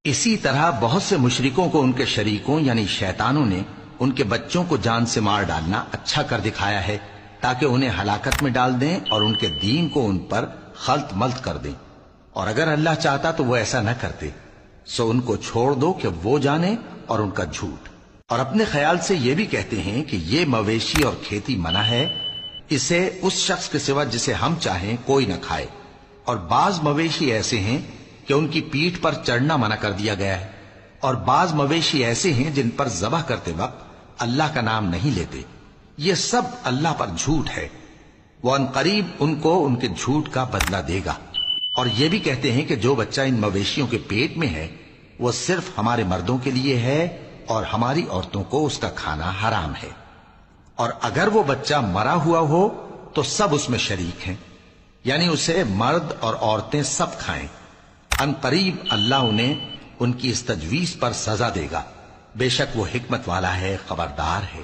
اسی طرح بہت سے مشرکوں کو ان کے شریکوں یعنی شیطانوں نے ان کے بچوں کو جان سے مار ڈالنا اچھا کر دکھایا ہے تاکہ انہیں ہلاکت میں ڈال دیں اور ان کے دین کو ان پر خلط ملط کر دیں، اور اگر اللہ چاہتا تو وہ ایسا نہ کرتے، سو ان کو چھوڑ دو کہ وہ جانے اور ان کا جھوٹ۔ اور اپنے خیال سے یہ بھی کہتے ہیں کہ یہ مویشی اور کھیتی منع ہے، اسے اس شخص کے سوا جسے ہم چاہیں کوئی نہ کھائے، اور بعض مویشی ایسے ہیں کہ ان کی پیٹھ پر چڑھنا منع کر دیا گیا ہے، اور بعض مویشی ایسے ہیں جن پر ذبح کرتے وقت اللہ کا نام نہیں لیتے، یہ سب اللہ پر جھوٹ ہے، وہ ان قریب ان کو ان کے جھوٹ کا بدلہ دے گا۔ اور یہ بھی کہتے ہیں کہ جو بچہ ان مویشیوں کے پیٹ میں ہے وہ صرف ہمارے مردوں کے لیے ہے اور ہماری عورتوں کو اس کا کھانا حرام ہے، اور اگر وہ بچہ مرا ہوا ہو تو سب اس میں شریک ہیں، یعنی اسے مرد اور عورتیں سب کھائیں۔ ان قریب اللہ انہیں ان کی اس تجویز پر سزا دے گا، بے شک وہ حکمت والا ہے، خبردار ہے۔